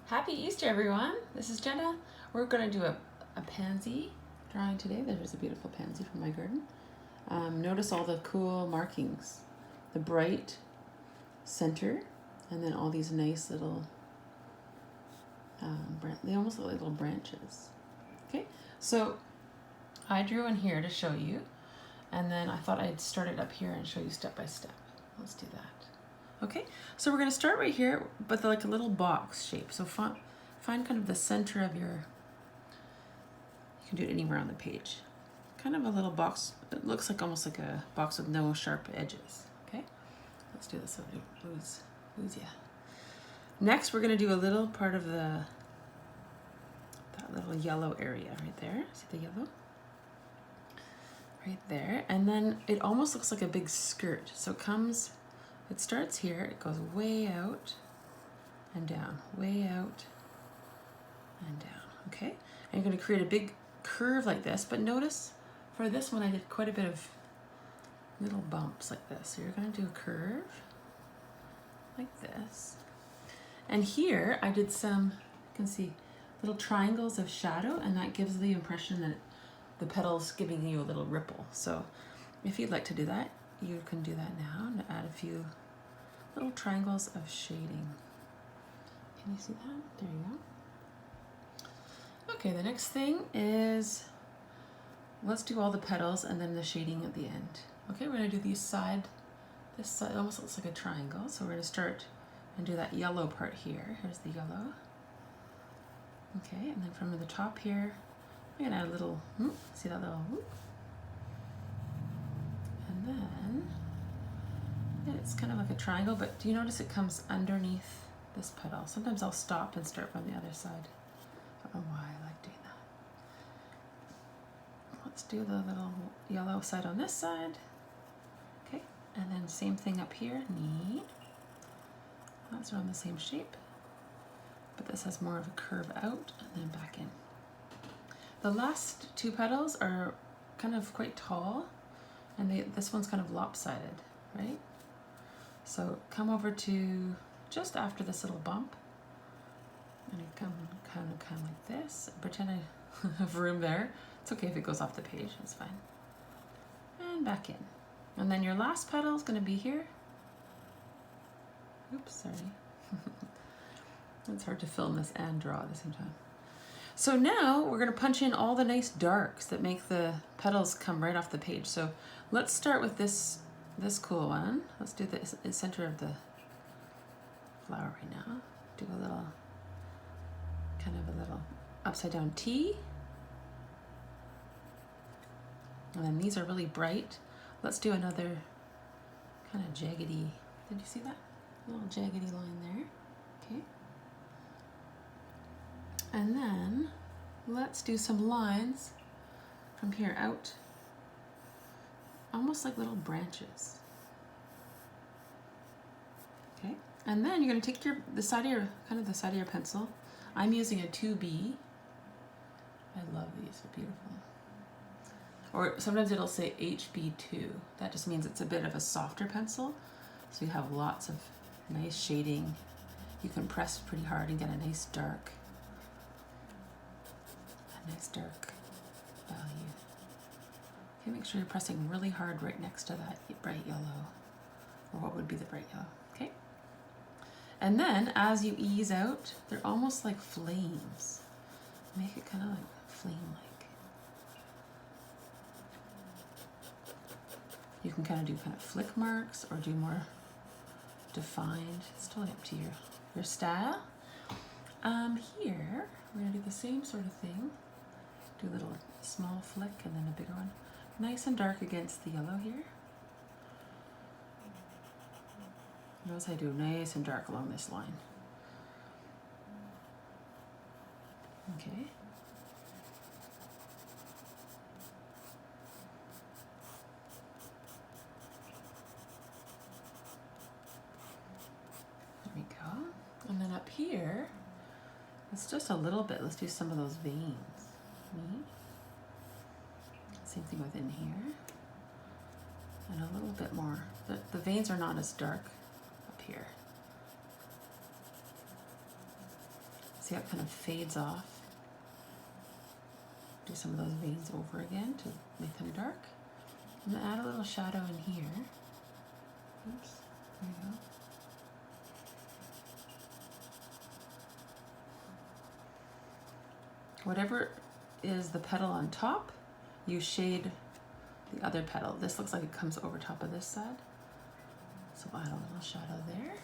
Happy Easter, everyone. This is Jennah. We're going to do a pansy drawing today. There's a beautiful pansy from my garden. Notice all the cool markings. The bright center, and then all these nice little, they almost look like little branches. Okay, so I drew in here to show you, and then I thought I'd start it up here and show you step by step. Let's do that. Okay, so we're going to start right here, but like a little box shape. So find kind of the center of your, you can do it anywhere on the page. Kind of a little box. It looks like almost like a box with no sharp edges. Okay, let's do this so I lose ya. Next, we're going to do a little part of that little yellow area right there. See the yellow? Right there. And then it almost looks like a big skirt. So it starts here, it goes way out and down, way out and down, okay? And you're going to create a big curve like this, but notice for this one I did quite a bit of little bumps like this. So you're going to do a curve like this. And here I did some, you can see, little triangles of shadow, and that gives the impression that the petal's giving you a little ripple. So if you'd like to do that, you can do that now and add a few little triangles of shading. Can you see that? There you go. Okay, the next thing is, let's do all the petals and then the shading at the end. Okay, we're gonna do this side almost looks like a triangle. So we're gonna start and do that yellow part here. Here's the yellow. Okay, and then from the top here, I'm gonna add a little, see that little whoop? And then it's kind of like a triangle, but do you notice it comes underneath this petal? Sometimes I'll stop and start from the other side. I don't know why I like doing that. Let's do the little yellow side on this side. Okay, and then same thing up here, neat. That's around the same shape, but this has more of a curve out and then back in. The last two petals are kind of quite tall, and this one's kind of lopsided, right? So come over to just after this little bump, and you come kind of like this. Pretend I have room there. It's okay if it goes off the page, it's fine. And back in. And then your last petal is going to be here. Oops, sorry. It's hard to film this and draw at the same time. So now we're going to punch in all the nice darks that make the petals come right off the page. So let's start with this cool one. Let's do the center of the flower right now. Do a little, kind of a little upside down T. And then these are really bright. Let's do another kind of jaggedy, did you see that? A little jaggedy line there, okay. And then let's do some lines from here out, almost like little branches. Okay, and then you're going to take the side of your pencil. I'm using a 2B. I love these, they're beautiful. Or sometimes it'll say HB2. That just means it's a bit of a softer pencil, so you have lots of nice shading. You can press pretty hard and get a nice dark value. Okay, make sure you're pressing really hard right next to that bright yellow, or what would be the bright yellow, okay? And then as you ease out, they're almost like flames. Make it kind of like flame-like. You can kind of do flick marks or do more defined. It's totally up to your style. Here, we're gonna do the same sort of thing. Do a little small flick and then a bigger one. Nice and dark against the yellow here. Notice I do nice and dark along this line. Okay. There we go. And then up here, it's just a little bit. Let's do some of those veins. Same thing within here. And a little bit more. The veins are not as dark up here. See how it kind of fades off. Do some of those veins over again to make them dark. I'm gonna add a little shadow in here. Oops, there we go. Whatever is the petal on top, you shade the other petal. This looks like it comes over top of this side. So we'll add a little shadow there.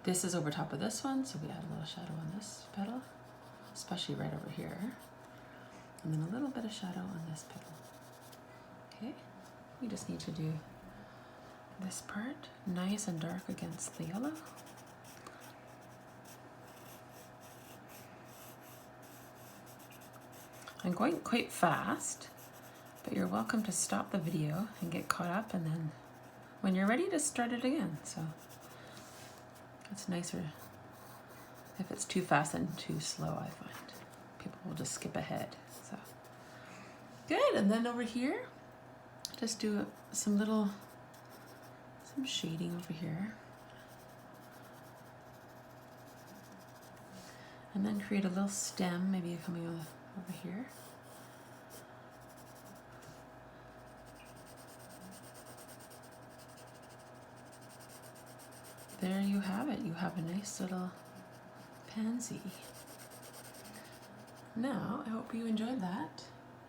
This is over top of this one, so we add a little shadow on this petal, especially right over here. And then a little bit of shadow on this petal. Okay, we just need to do this part nice and dark against the yellow. I'm going quite fast, but you're welcome to stop the video and get caught up, and then when you're ready to start it again. So it's nicer if it's too fast and too slow, I find. People will just skip ahead. So good, and then over here, just do some shading over here. And then create a little stem, maybe coming over here. There you have it. You have a nice little pansy. Now, I hope you enjoyed that.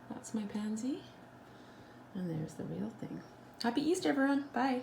That's my pansy. And there's the real thing. Happy Easter, everyone. Bye.